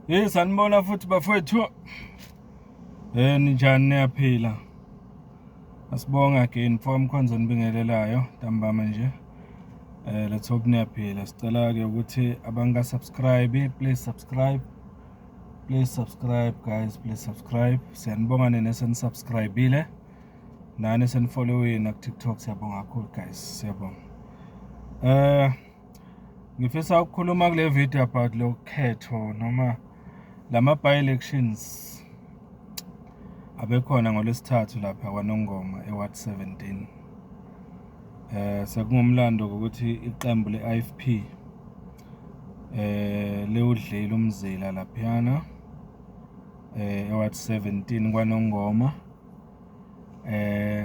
Sanibona futhi bafowethu. Ninjani niyaphila? Asibonga again for umkhonzo nibingelelayo ntambama nje. Let's hope niyaphila. Sicela ke ukuthi abanga subscribe, please subscribe. Please subscribe guys, please subscribe. Siyanibonga nesenisubscribeile. Nani senifollowing na TikTok, siyabonga kakhulu guys, siyabonga. Ngifisa ukukhuluma kule video about lo khetho noma lama by-elections abekhona ngolwesithathu lapha kwaNongoma eWard 17. Sekungumlando ukuthi iqembu le-IFP leudlile umzila laphana eWard 17 kwaNongoma.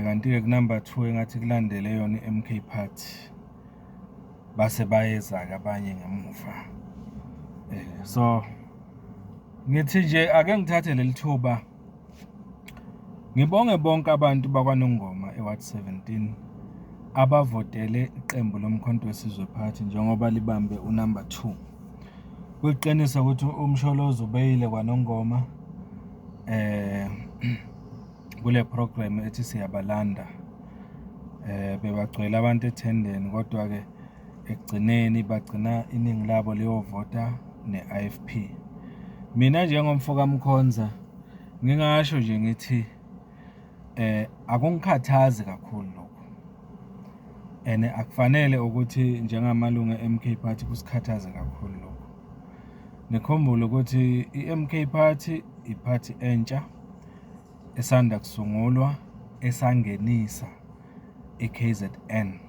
Kanti ke number 2 engathi kulandele yona iMK Party base bayeza ke abanye ngemuva. So ngithi nje ake ngithathe leli thuba ngibonge bonke abantu bakwaNongoma eWard 17 abavotele iqembu lomkhonto wesizwe party njengoba libambe unumber 2. Kuyiqinisa ukuthi umsholozo ubeyile kwaNongoma kule program ethi siyabalanda. Bebagcwele abantu ethendeni kodwa ke ekugcineni bagcina iningi labo leyovota ne-IFP. Mina njengomfoka Mkhonza ngingasho nje ngithi akungikhathazi kakhulu lokho. Akufanele ukuthi njengamalungu eMK Party kusikhathaze kakhulu lokho. Nikhumbule ukuthi iMK Party iparty entsha esanda kusungulwa esangenisa iKZN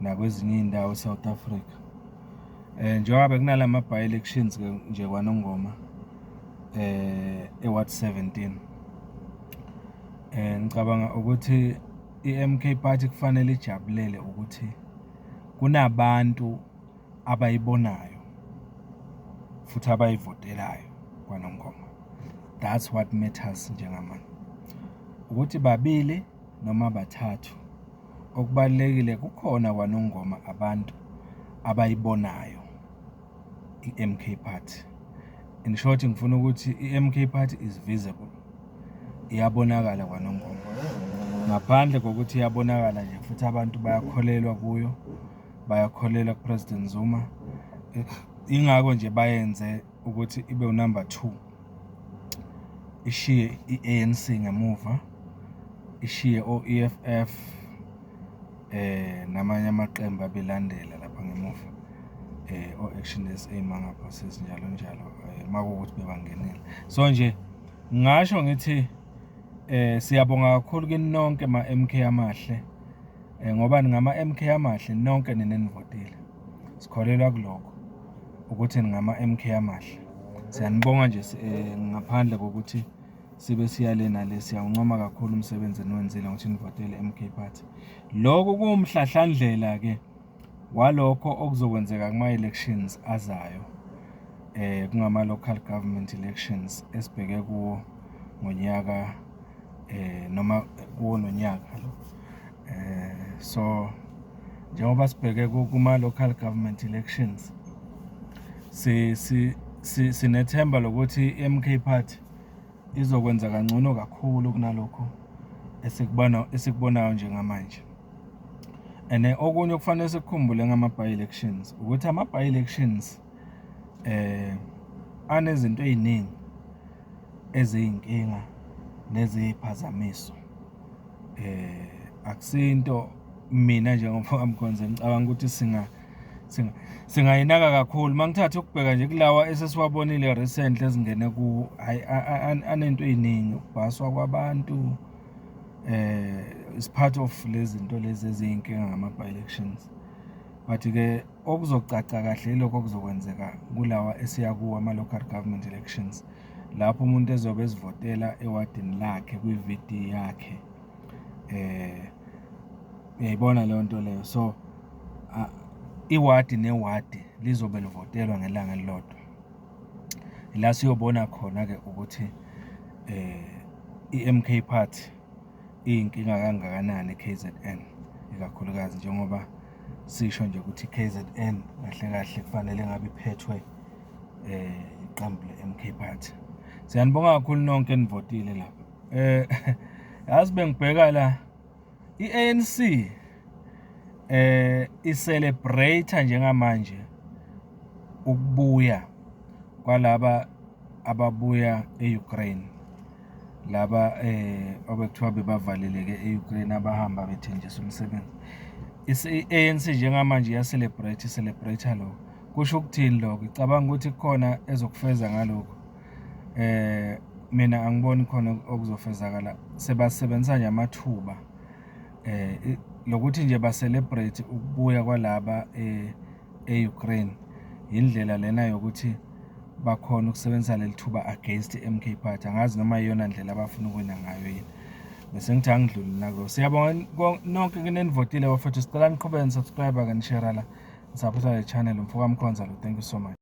nakwezinye indawo eSouth Africa. Njengoba kunalama by-elections nje kwaNongoma eWard 17. Ngicabanga ukuthi iMK Party kufanele ijabulele ukuthi kunabantu abayibonayo futhi abayivotelayo kwaNongoma. That's what matters njengamanje. Ukuthi babili noma bathathu okubalekile kukhona kwaNongoma abantu abayibonayo iMK Party. In short ngifuna ukuthi iMK Party is visible. Iyabonakala kwaNongoma. Ngaphandle kokuthi iyabonakala nje futhi abantu bayakholelwa kuyo, bayakholelwa kuPresident Zuma. Ingakho nje bayenze ukuthi ibe unumber 2. Ishiye iANC ngemuva, ishiye oEFF namanye amaqembu abelandela lapha ngemuva. O-Action SA manga process njalo njalo makuwukuthi bebangenile. So nje ngisho ngithi siyabonga kakhulu kini nonke ma-MK amahle. Ngoba ngama MK amahle nonke nenivotile. Sikholelwa kuloko ukuthi ngama MK amahle. Siyanibonga nje ngaphandle kokuthi sibe siyalena siyancoma kakhulu umsebenzi enwenzile ngokuthi nivotele MK Party. Lokho kuumhlahlandlela ke walokho okuzokwenzeka kuma-elections azayo. Kungama local government elections esibheke kuwo ngonyaka noma kuwo nonyaka lo. So njengoba sibheke kuma local government elections sinethemba lokuthi iMK Party izokwenza kangcono kakhulu kunalokho esikubonayo njengamanje. Okunye okufanele sikukhumbule ngama by-elections ukuthi ama by-elections anezinto eziningi eziyinkinga neziphazamiso. Akusinto mina njengomfoka Mkhonza ngicabanga ukuthi singayinaka kakhulu. Mangithatha ukubheka nje kulawa esesiwabonile recently ezingene ku anento eziningi ukubhaswa kwabantu. Is part of lezi zinto lezi eziyinkinga ngama by-elections. But ke okuzocaca kahle lokho kuzokwenzeka kulawa esiya kuwa ama local government elections lapho umuntu ezobe ezivotela ewadini lakhe kwi-VD yakhe. Uyayibona leyo nto leyo. So iwadi newadi lizobe livotelwa ngelanga elilodwa. La siyobona khona ke ukuthi iMK Party iyinkinga kangakanani KZN ikakhulukazi njengoba sisho nje ukuthi KZN kahle kahle kufanele ngabe iphethwe iqembu le-MK Party. Siyanibonga kakhulu nonke enivotile lapha. Yazi bengibheka la i-ANC i-celebrate njengamanje ukubuya kwalaba ababuya e-Ukraine, laba obekuthiwa bebavaleleke e-Ukraine abahamba bethenjiswa umsebenzi. I-ANC njengamanje celebrate lokho. Kusho ukuthini lokho? Icabanga ukuthi kukhona ezokufeza ngalokho. Mina angiboni khona okuzofezakala. Sebasebenzisa nje amathuba lokuthi nje ba-celebrate ukubuya kwalaba e-Ukraine. Indlela lena yokuthi bakhona ukusebenzisa leli thuba against i-MK Party. Angazi noma iyona ndlela abafuna ukuwina ngayo yini. Bese ngithi angidluli nako. Siyabonga nonke kunenivotile bafethu. Sicela niqhubeke nisubscribe kanishare la. Support le channel Mfoka Mkhonza lo. Thank you so much.